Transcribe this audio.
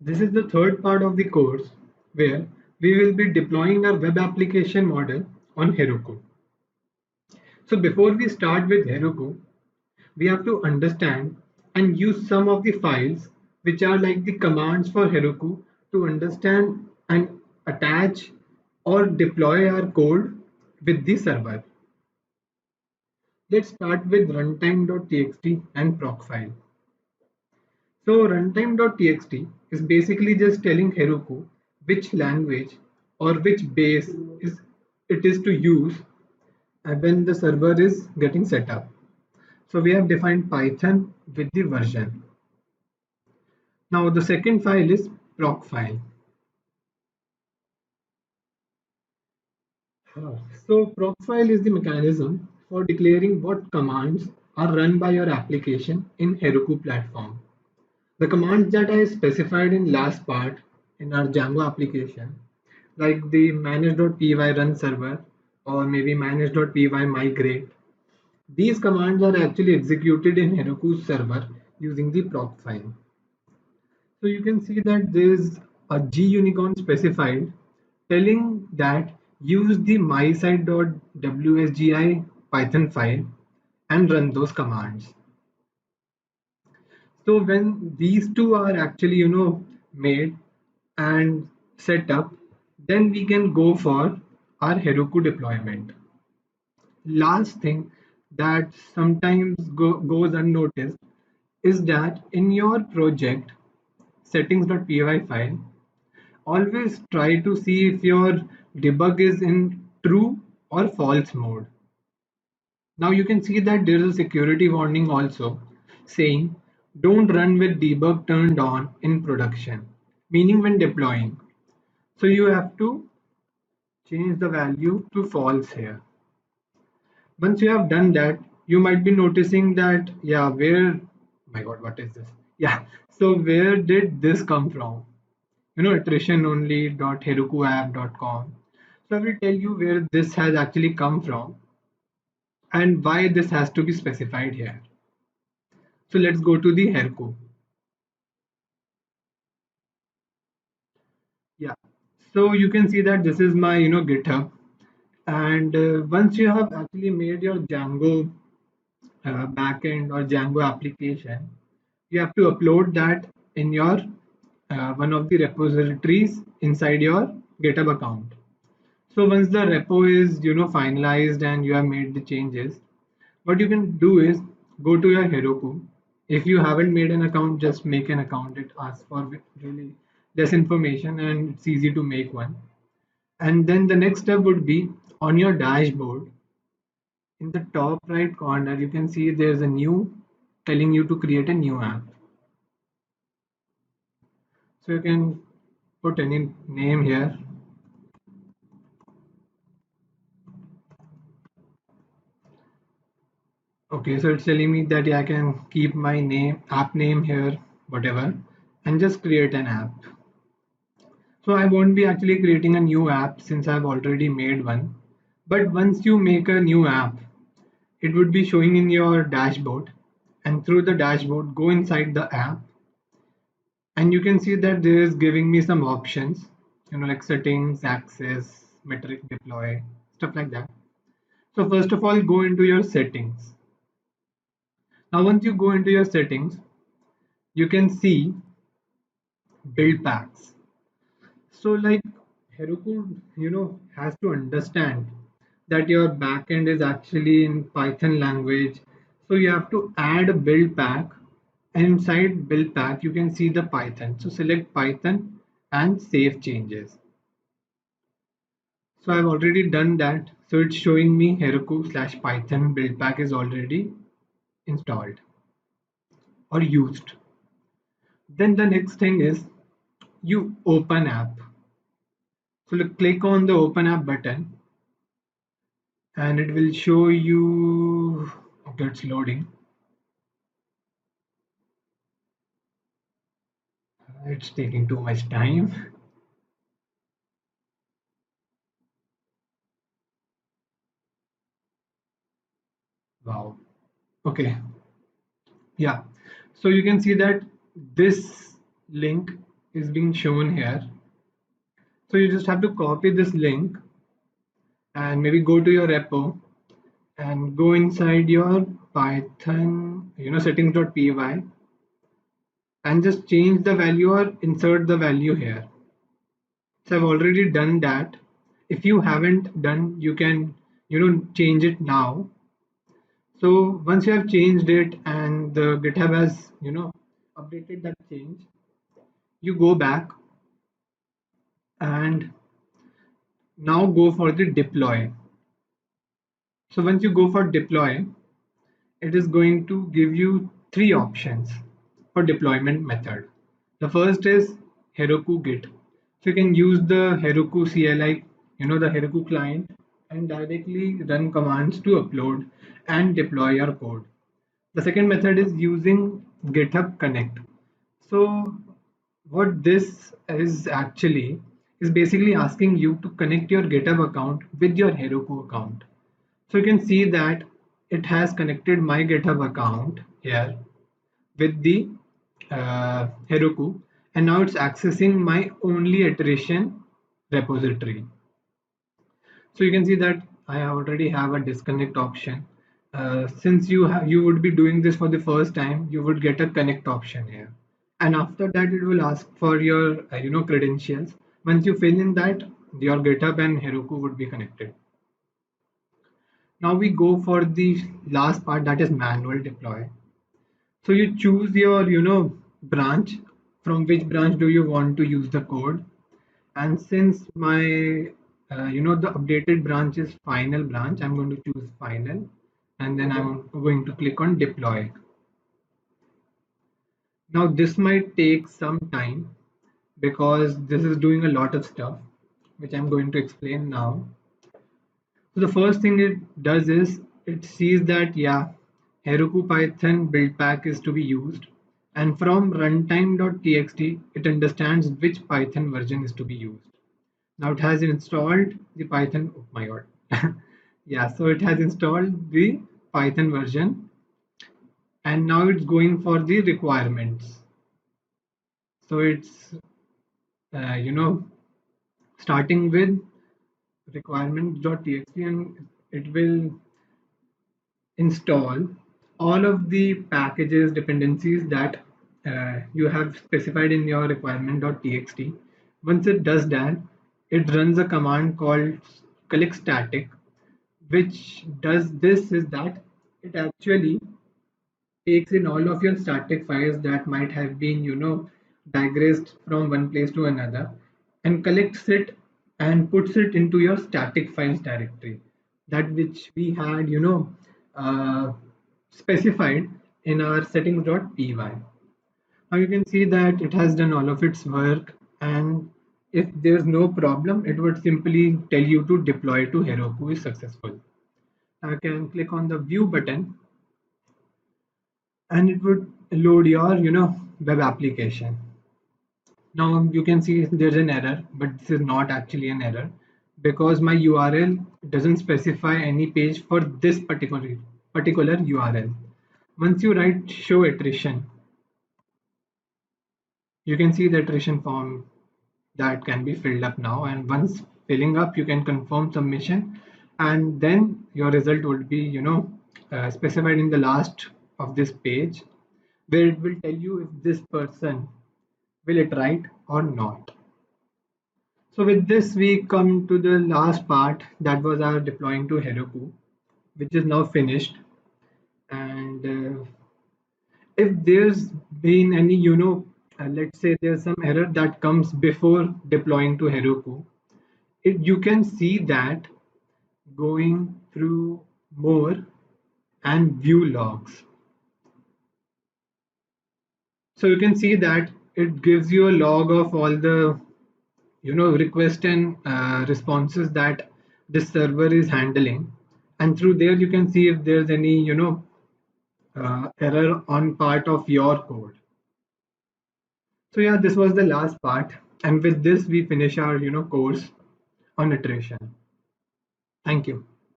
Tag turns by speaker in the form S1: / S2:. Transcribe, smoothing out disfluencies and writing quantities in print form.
S1: This is the third part of the course where we will be deploying our web application model on Heroku. So before we start with Heroku, we have to understand and use some of the files which are like the commands for Heroku to understand and attach or deploy our code with the server. Let's start with runtime.txt and procfile. So runtime.txt is basically just telling Heroku which language or which base it is to use when the server is getting set up. So we have defined Python with the version. Now the second file is procfile. So procfile is the mechanism for declaring what commands are run by your application in Heroku platform. The commands that I specified in last part in our Django application, like the manage.py run server or maybe manage.py migrate, these commands are actually executed in Heroku's server using the procfile. So you can see that there is a GUnicorn specified telling that use the mysite.wsgi Python file and run those commands. So when these two are actually, made and set up, then we can go for our Heroku deployment. Last thing that sometimes goes unnoticed is that in your project settings.py file, always try to see if your debug is in true or false mode. Now you can see that there is a security warning also saying don't run with debug turned on in production, meaning when deploying. So you have to change the value to false here. Once you have done that, you might be noticing that, yeah, my God, what is this? Yeah, so where did this come from? Attritiononly.herokuapp.com. So I will tell you where this has actually come from and why this has to be specified here. So let's go to the Heroku. Yeah. So you can see that this is my, GitHub. And once you have actually made your Django backend or Django application, you have to upload that in your one of the repositories inside your GitHub account. So once the repo is finalized and you have made the changes, what you can do is go to your Heroku. If you haven't made an account, just make an account. It asks for really less information and it's easy to make one. And then the next step would be on your dashboard. In the top right corner, you can see there's a new telling you to create a new app. So you can put any name here. Okay, so it's telling me that yeah, I can keep my app name here, whatever, and just create an app. So I won't be actually creating a new app since I've already made one. But once you make a new app, it would be showing in your dashboard. And through the dashboard, go inside the app. And you can see that there is giving me some options, like settings, access, metric deploy, stuff like that. So first of all, go into your settings. Now, once you go into your settings, you can see build packs. So like Heroku, has to understand that your backend is actually in Python language. So you have to add a build pack. And inside build pack, you can see the Python. So select Python and save changes. So I've already done that. So it's showing me Heroku/Python build pack is already installed or used. Then the next thing is you open app. So click on the open app button and it will show you. Okay, it's loading. It's taking too much time. Wow. Okay. Yeah. So you can see that this link is being shown here. So you just have to copy this link and maybe go to your repo and go inside your Python, settings.py, and just change the value or insert the value here. So I've already done that. If you haven't done, you can, change it now. So once you have changed it and the GitHub has, updated that change, you go back and now go for the deploy. So once you go for deploy, it is going to give you three options for deployment method. The first is Heroku Git. So you can use the Heroku CLI, the Heroku client, and directly run commands to upload and deploy your code. The second method is using GitHub Connect. So what this is actually is basically asking you to connect your GitHub account with your Heroku account. So you can see that it has connected my GitHub account here with the Heroku, and now it's accessing my only iteration repository. So you can see that I already have a disconnect option. Since you would be doing this for the first time, you would get a connect option here, and after that it will ask for your credentials. Once you fill in that, your GitHub and Heroku would be connected. Now we go for the last part, that is manual deploy. So you choose your, branch, from which branch do you want to use the code. And since my, the updated branch is final branch, I'm going to choose final. And then I'm going to click on deploy. Now this might take some time because this is doing a lot of stuff, which I'm going to explain now. So the first thing it does is it sees that, yeah, Heroku Python build pack is to be used, and from runtime.txt it understands which Python version is to be used. Now it has installed the Python. Oh my god. Yeah, so it has installed the Python version, and now it's going for the requirements. So it's uh, you know starting with requirements.txt, and it will install all of the packages dependencies that you have specified in your requirement.txt. Once it does that, it runs a command called collect static, which does this is that it actually takes in all of your static files that might have been digressed from one place to another, and collects it and puts it into your static files directory, that which we had uh, specified in our settings.py. Now you can see that it has done all of its work, and if there's no problem, it would simply tell you to deploy to Heroku is successful. I can click on the view button and it would load your web application. Now you can see there's an error, but this is not actually an error because my URL doesn't specify any page for this particular URL. Once you write show iteration, you can see the iteration form that can be filled up now, and once filling up you can confirm submission, and then your result would be specified in the last of this page, where it will tell you if this person will it write or not. So with this we come to the last part, that was our deploying to Heroku, which is now finished. And if there's been any let's say there's some error that comes before deploying to Heroku, you can see that going through more and view logs. So you can see that it gives you a log of all the request and responses that this server is handling, and through there you can see if there's any error on part of your code. So yeah, this was the last part, and with this we finish our course on iteration. Thank you.